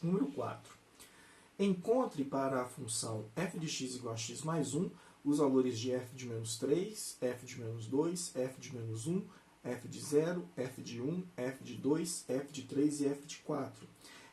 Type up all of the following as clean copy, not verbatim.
Número 4. Encontre para a função f de x igual a x mais 1 os valores de f de menos 3, f de menos 2, f de menos 1, f de 0, f de 1, f de 2, f de 3 e f de 4.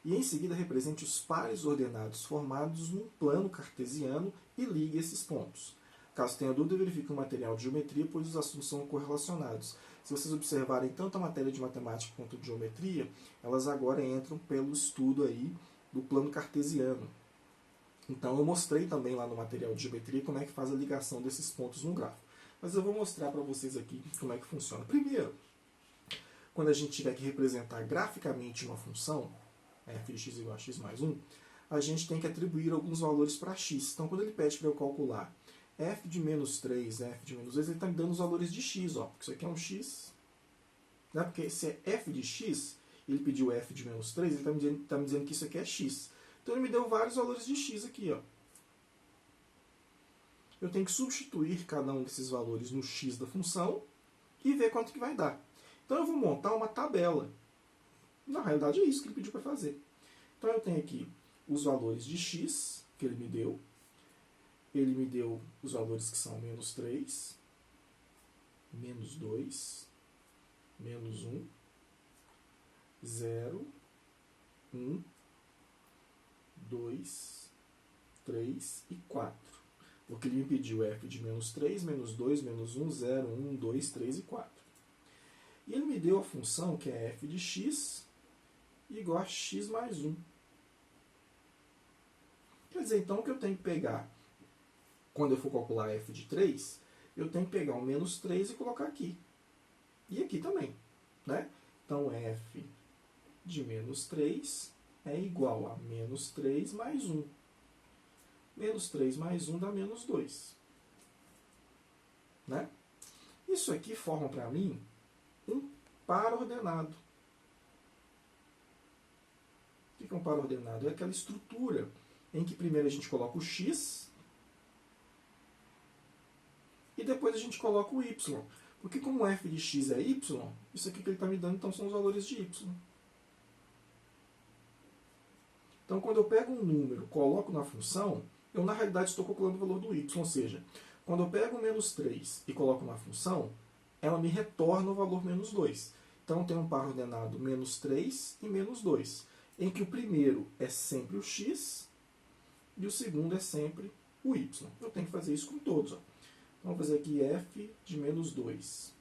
E em seguida represente os pares ordenados formados num plano cartesiano e ligue esses pontos. Caso tenha dúvida, verifique o material de geometria, pois os assuntos são correlacionados. Se vocês observarem tanto a matéria de matemática quanto de geometria, elas agora entram pelo estudo aí do plano cartesiano. Então eu mostrei também lá no material de geometria como é que faz a ligação desses pontos no gráfico. Mas eu vou mostrar para vocês aqui como é que funciona. Primeiro, quando a gente tiver que representar graficamente uma função, f de x igual a x mais 1, a gente tem que atribuir alguns valores para x. Então quando ele pede para eu calcular f de menos 3, f de menos 2, ele está me dando os valores de x, ó, porque isso aqui é um x. Né? Porque se é f de x, ele pediu f de menos 3, ele está me dizendo que isso aqui é x. Então ele me deu vários valores de x aqui. Ó. Eu tenho que substituir cada um desses valores no x da função e ver quanto que vai dar. Então eu vou montar uma tabela. Na realidade é isso que ele pediu para fazer. Então eu tenho aqui os valores de x que ele me deu. Ele me deu os valores que são menos 3, menos 2, menos 1, 0, 1, 2, 3 e 4. Porque ele me pediu f de menos 3, menos 2, menos 1, 0, 1, 2, 3 e 4. E ele me deu a função que é f de x igual a x mais 1. Quer dizer, então, que eu tenho que pegar, quando eu for calcular f de 3, eu tenho que pegar o menos 3 e colocar aqui. E aqui também. Né? Então, f de menos 3 é igual a menos 3 mais 1. Menos 3 mais 1 dá menos 2. Né? Isso aqui forma para mim um par ordenado. O que é um par ordenado? É aquela estrutura em que primeiro a gente coloca o x e depois a gente coloca o y. Porque como f de x é y, isso aqui que ele está me dando então são os valores de y. Então quando eu pego um número, coloco na função, eu na realidade estou calculando o valor do y. Ou seja, quando eu pego menos 3 e coloco na função, ela me retorna o valor menos 2. Então tem um par ordenado menos 3 e menos 2, em que o primeiro é sempre o x e o segundo é sempre o y. Eu tenho que fazer isso com todos. Ó. Então, vou fazer aqui f de menos 2.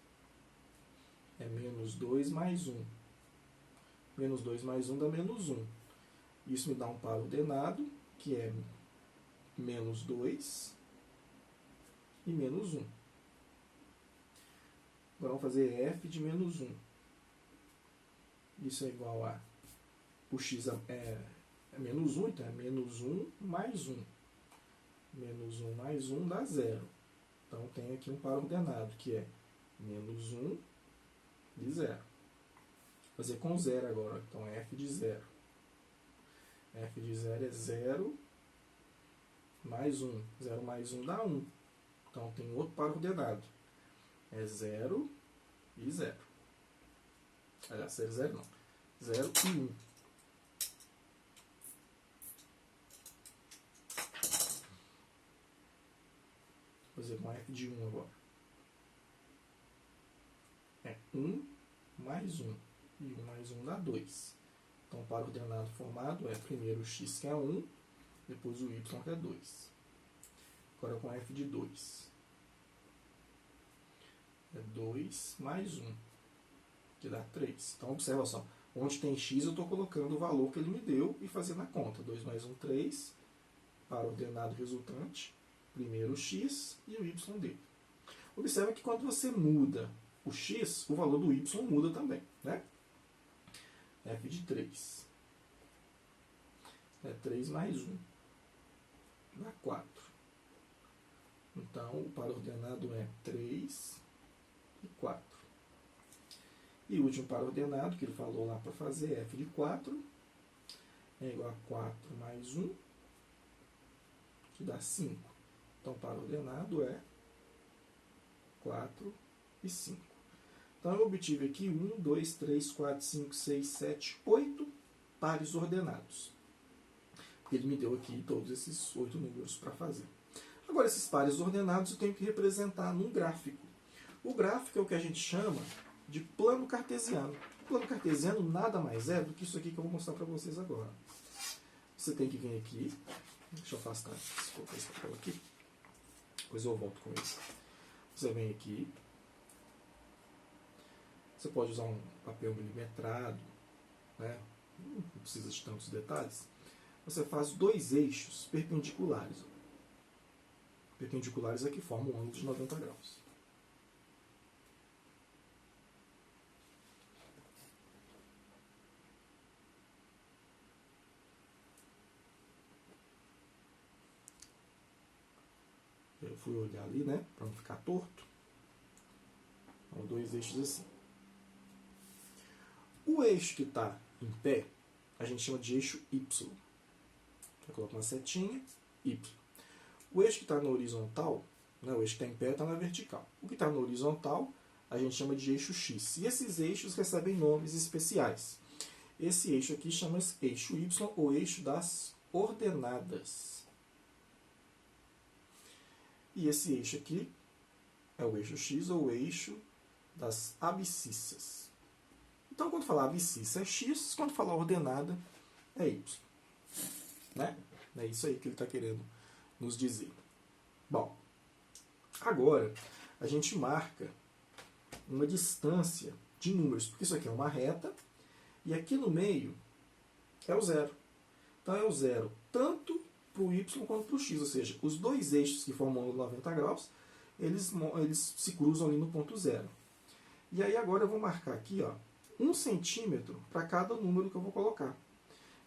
É menos 2 mais 1. Menos 2 mais 1 dá menos 1. Isso me dá um par ordenado, que é menos 2 e menos 1. Agora vamos fazer f de menos 1. Isso é igual a... O x é menos 1, então é menos 1 mais 1. Menos 1 mais 1 dá 0. Então tem aqui um par ordenado, que é menos 1 e 0. Vou fazer com 0 agora. Então é f de 0. F de 0 é 0 mais 1. 0 mais 1 dá 1. Então tem outro par ordenado. É 0 e 0. Aliás, 0 e 0 não. 0 e 1. Vou fazer com f de 1 agora. É 1 mais 1. E 1 mais 1 dá 2. Então, o par ordenado formado é primeiro o x, que é 1, depois o y, que é 2. Agora com f de 2. É 2 mais 1, que dá 3. Então, observa só. Onde tem x, eu estou colocando o valor que ele me deu e fazendo a conta. 2 mais 1, 3. Par ordenado resultante. Primeiro o x e o y dele. Observa que quando você muda o x, o valor do y muda também. Né? F de 3. É 3 mais 1. Dá 4. Então, o par ordenado é 3 e 4. E o último par ordenado, que ele falou lá para fazer, f de 4, é igual a 4 mais 1, que dá 5. Então, o par ordenado é 4 e 5. Então, eu obtive aqui 1, 2, 3, 4, 5, 6, 7, 8 pares ordenados. ele me deu aqui todos esses 8 números para fazer. Agora, esses pares ordenados eu tenho que representar num gráfico. O gráfico é o que a gente chama de plano cartesiano. O plano cartesiano nada mais é do que isso aqui que eu vou mostrar para vocês agora. Você tem que vir aqui. Deixa eu afastar esse papel aqui. Depois eu volto com ele. Você vem aqui. Você pode usar um papel milimetrado, né? Não precisa de tantos detalhes. Você faz 2 eixos perpendiculares. Perpendiculares é que formam um ângulo de 90 graus. Eu fui olhar ali, né? Para não ficar torto. Então, 2 eixos assim. O eixo que está em pé, a gente chama de eixo Y. Eu coloco uma setinha, Y. O eixo que está na horizontal, né, o eixo que está em pé está na vertical. O que está na horizontal, a gente chama de eixo X. E esses eixos recebem nomes especiais. Esse eixo aqui chama-se eixo Y, ou eixo das ordenadas. E esse eixo aqui é o eixo X, ou o eixo das abscissas. Então, quando falar abscissa é X, quando falar ordenada é Y. Né? É isso aí que ele está querendo nos dizer. Bom, agora a gente marca uma distância de números, porque isso aqui é uma reta, e aqui no meio é o zero. Então é o zero tanto para o Y quanto para o X, ou seja, os 2 eixos que formam o 90 graus, eles se cruzam ali no ponto zero. E aí agora eu vou marcar aqui, ó, 1 centímetro para cada número que eu vou colocar.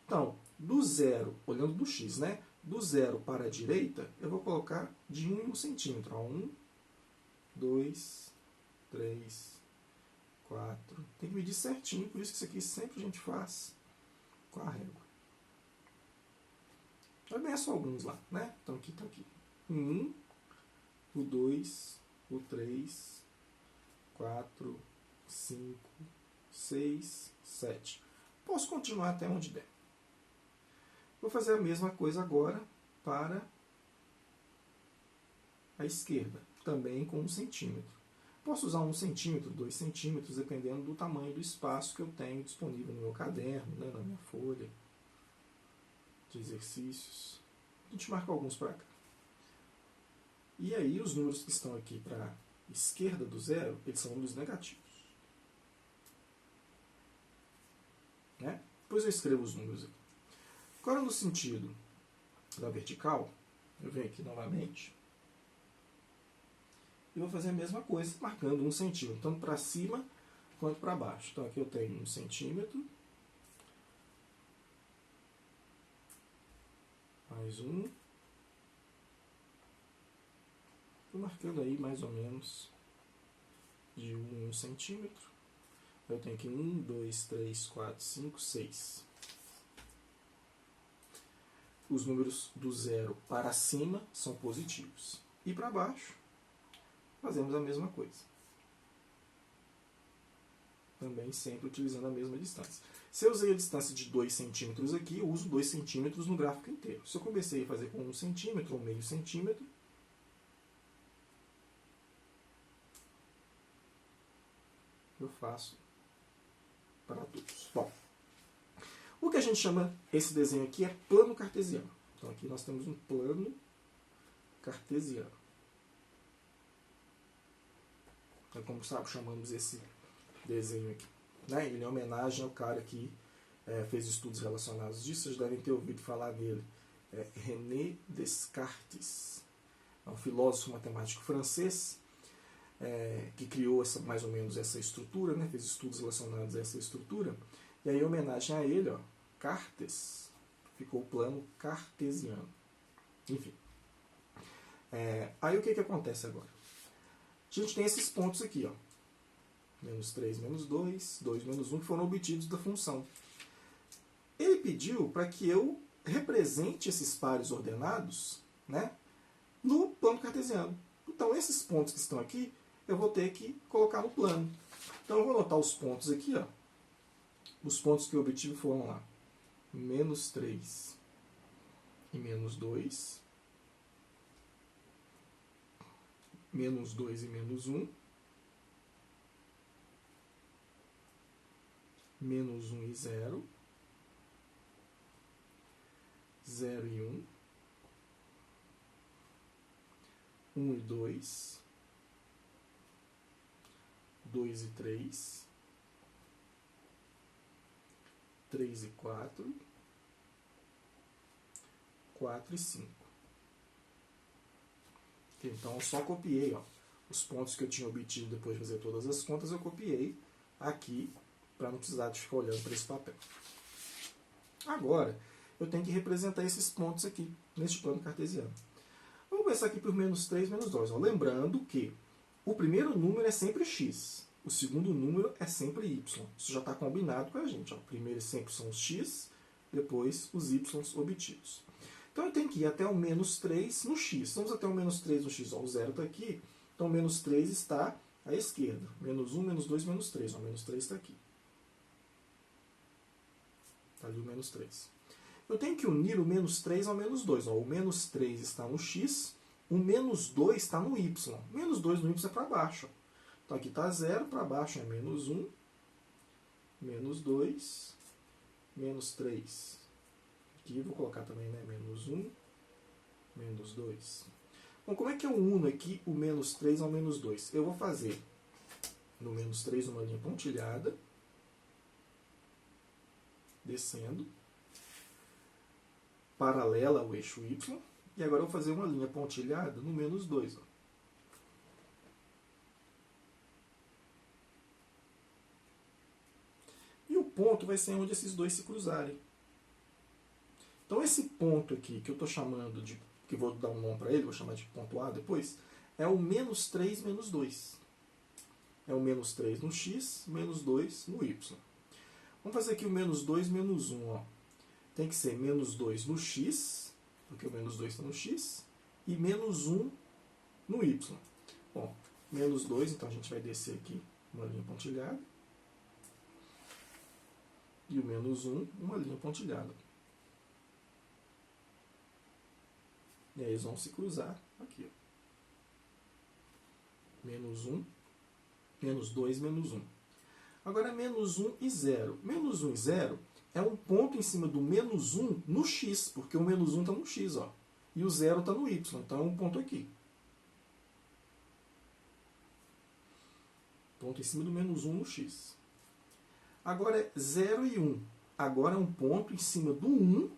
Então, do zero, olhando do X, né? Do zero para a direita, eu vou colocar de 1 em 1 centímetro. 1, 2, 3, 4. Tem que medir certinho, por isso que isso aqui sempre a gente faz com a régua. Também é só alguns lá, né? Então aqui está aqui. O 1, o 2, o 3, 4, 5, 6, 7. Posso continuar até onde der. Vou fazer a mesma coisa agora para a esquerda, também com 1 centímetro. Posso usar 1 centímetro, 2 centímetros, dependendo do tamanho do espaço que eu tenho disponível no meu caderno, né, na minha folha de exercícios. A gente marca alguns para cá. E aí os números que estão aqui para a esquerda do zero, eles são números negativos. Né? Depois eu escrevo os números aqui. Agora no sentido da vertical, eu venho aqui novamente e vou fazer a mesma coisa, marcando 1 centímetro, tanto para cima quanto para baixo. Então aqui eu tenho 1 centímetro, mais 1, estou marcando aí mais ou menos de 1 em 1 centímetro. Eu tenho aqui 1, 2, 3, 4, 5, 6. Os números do zero para cima são positivos. E para baixo, fazemos a mesma coisa. Também sempre utilizando a mesma distância. Se eu usei a distância de 2 centímetros aqui, eu uso 2 centímetros no gráfico inteiro. Se eu comecei a fazer com 1 centímetro ou meio centímetro, eu faço para todos. Bom, o que a gente chama esse desenho aqui é plano cartesiano. Então aqui nós temos um plano cartesiano. É como chamamos esse desenho aqui. Né? Ele é homenagem ao cara que fez estudos relacionados disso. Vocês devem ter ouvido falar dele. René Descartes. É um filósofo matemático francês que criou mais ou menos essa estrutura, né? Fez estudos relacionados a essa estrutura. E aí, em homenagem a ele, ó, Cartes, ficou o plano cartesiano. Enfim. Aí o que acontece agora? A gente tem esses pontos aqui, ó. Menos 3, menos 2, 2, menos 1, que foram obtidos da função. Ele pediu para que eu represente esses pares ordenados, né, no plano cartesiano. Então, esses pontos que estão aqui, eu vou ter que colocar no plano. Então, eu vou anotar os pontos aqui, ó. Os pontos que eu obtive foram lá. Menos 3, e menos 2. Menos 2 e menos 1. Menos 1 e 0. 0 e 1. 1 e 2. 2 e 3. 3 e 4. 4 e 5. Então, eu só copiei, ó, os pontos que eu tinha obtido depois de fazer todas as contas, eu copiei aqui para não precisar de ficar olhando para esse papel. Agora, eu tenho que representar esses pontos aqui neste plano cartesiano. Vamos começar aqui por menos 3, menos 2. Ó. Lembrando que o primeiro número é sempre x, o segundo número é sempre y. Isso já está combinado com a gente. Ó. Primeiro sempre são os x, depois os y obtidos. Então eu tenho que ir até o menos 3 no x. Vamos até o menos 3 no x. Ó, o zero está aqui, então o menos 3 está à esquerda. Menos 1, menos 2, menos 3. Ó, o menos 3 está aqui. Está ali o menos 3. Eu tenho que unir o menos 3 ao menos 2. Ó, o menos 3 está no x, o menos 2 está no y. O menos 2 no y é para baixo. Então aqui está 0, para baixo é menos 1, menos 2, menos 3. Aqui vou colocar também, né, menos 1, menos 2. Bom, como é que eu uno aqui o menos 3 ao menos 2? Eu vou fazer no menos 3 uma linha pontilhada, descendo, paralela ao eixo y, e agora eu vou fazer uma linha pontilhada no menos 2. Ó. E o ponto vai ser onde esses dois se cruzarem. Então esse ponto aqui, que eu estou chamando de, que vou dar um nome para ele, vou chamar de ponto A depois, é o menos 3, menos 2. É o menos 3 no x, menos 2 no y. Vamos fazer aqui o menos 2, menos 1. Ó. Tem que ser menos 2 no x, porque o menos 2 está no x, e menos 1 no y. Bom, menos 2, então a gente vai descer aqui uma linha pontilhada. E o menos 1, uma linha pontilhada. E aí eles vão se cruzar aqui. Ó. Menos 1, menos 2, menos 1. Agora, menos 1 e 0. Menos 1 e 0 é um ponto em cima do menos 1 no x, porque o menos 1 está no x, ó, e o 0 está no y, então é um ponto aqui. Ponto em cima do menos 1 no x. Agora é 0 e 1. Agora é um ponto em cima do 1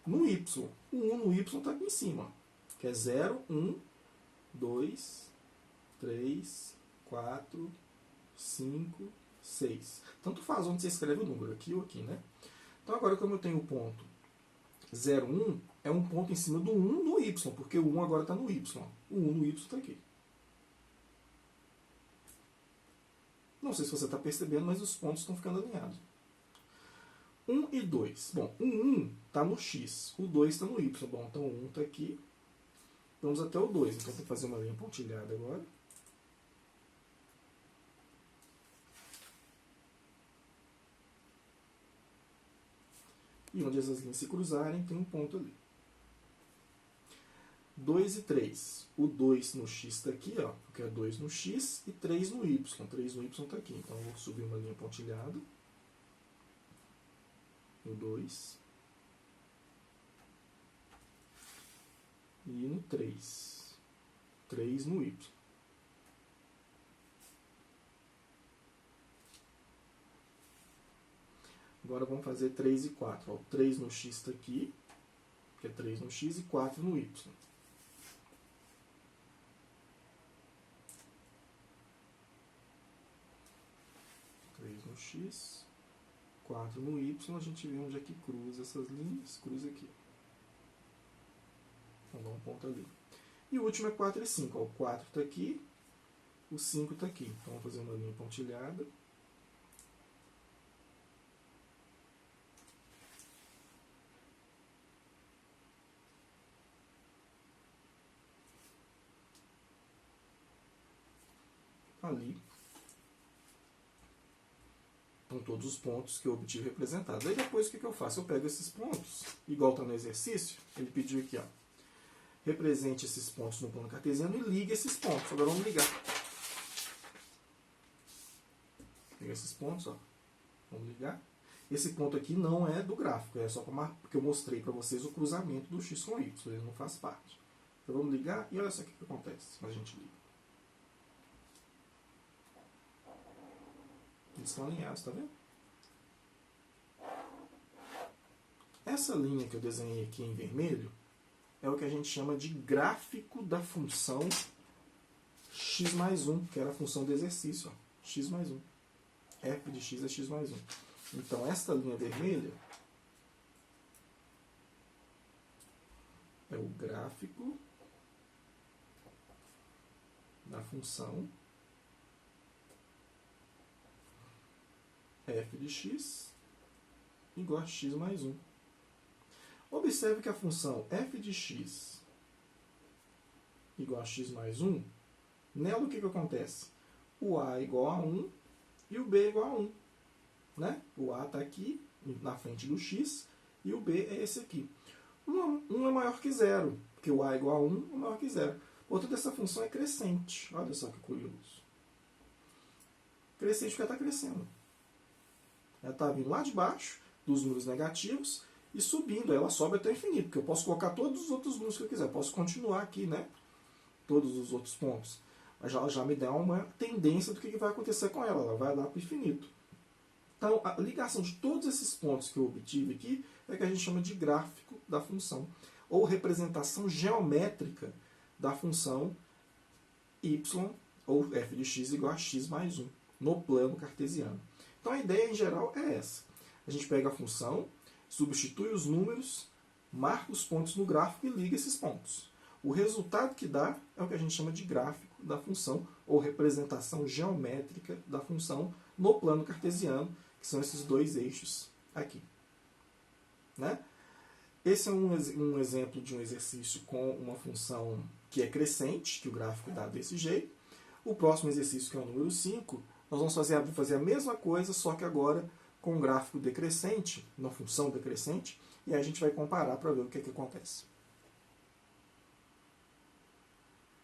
no y. O 1 no y está aqui em cima, que é 0, 1, 2, 3, 4, 5, 6. Tanto faz onde você escreve o número, aqui ou aqui, né? Então agora, como eu tenho o ponto 0, 1, é um ponto em cima do 1 no y, porque o 1 agora está no y. O 1 no y está aqui. Não sei se você está percebendo, mas os pontos estão ficando alinhados. 1 e 2. Bom, o 1 está no x, o 2 está no y. Bom, então o 1 está aqui. Vamos até o 2. Então, tem que fazer uma linha pontilhada agora. E onde essas linhas se cruzarem, tem um ponto ali. 2 e 3. O 2 no x está aqui, ó, porque é 2 no x, e 3 no y. 3 no y está aqui. Então, eu vou subir uma linha pontilhada. No 2. E no 3. 3 no y. Agora vamos fazer 3 e 4. Ó, 3 no x está aqui, que é 3 no x, e 4 no y. 3 no x, 4 no y, a gente vê onde é que cruza essas linhas, cruza aqui. Vamos dar um ponto ali. E o último é 4 e 5. Ó, o 4 está aqui, o 5 está aqui. Então, vamos fazer uma linha pontilhada. Ali. Então, todos os pontos que eu obtive representados. Aí depois o que eu faço? Eu pego esses pontos, igual está no exercício, ele pediu aqui, ó, represente esses pontos no plano cartesiano e ligue esses pontos. Agora vamos ligar. Pega esses pontos, ó. Vamos ligar. Esse ponto aqui não é do gráfico, é só porque eu mostrei para vocês o cruzamento do x com y, ele não faz parte. Então vamos ligar e olha só o que acontece quando a gente liga. Eles estão alinhados, tá vendo? Essa linha que eu desenhei aqui em vermelho é o que a gente chama de gráfico da função x mais 1, que era a função do exercício, ó, x mais 1. f de x é x mais 1. Então, esta linha vermelha é o gráfico da função f de x igual a x mais 1. Observe que a função f de x igual a x mais 1, nela o que acontece? O a é igual a 1 e o b é igual a 1. Né? O a está aqui, na frente do x, e o b é esse aqui. 1 é maior que 0, porque o a é igual a 1 é maior que 0. Portanto, essa função é crescente. Olha só que curioso. Crescente porque ela está crescendo. Ela está vindo lá de baixo, dos números negativos, e subindo. Ela sobe até o infinito, porque eu posso colocar todos os outros números que eu quiser. Eu posso continuar aqui, né? Todos os outros pontos. Mas ela já me dá uma tendência do que vai acontecer com ela. Ela vai lá para o infinito. Então, a ligação de todos esses pontos que eu obtive aqui é que a gente chama de gráfico da função, ou representação geométrica da função y, ou f de x igual a x mais 1, no plano cartesiano. Então, a ideia em geral é essa. A gente pega a função, substitui os números, marca os pontos no gráfico e liga esses pontos. O resultado que dá é o que a gente chama de gráfico da função, ou representação geométrica da função no plano cartesiano, que são esses dois eixos aqui. Né? Esse é um exemplo de um exercício com uma função que é crescente, que o gráfico dá desse jeito. O próximo exercício, que é o número 5, nós vamos fazer a mesma coisa, só que agora com um gráfico decrescente, uma função decrescente, e aí a gente vai comparar para ver o que acontece.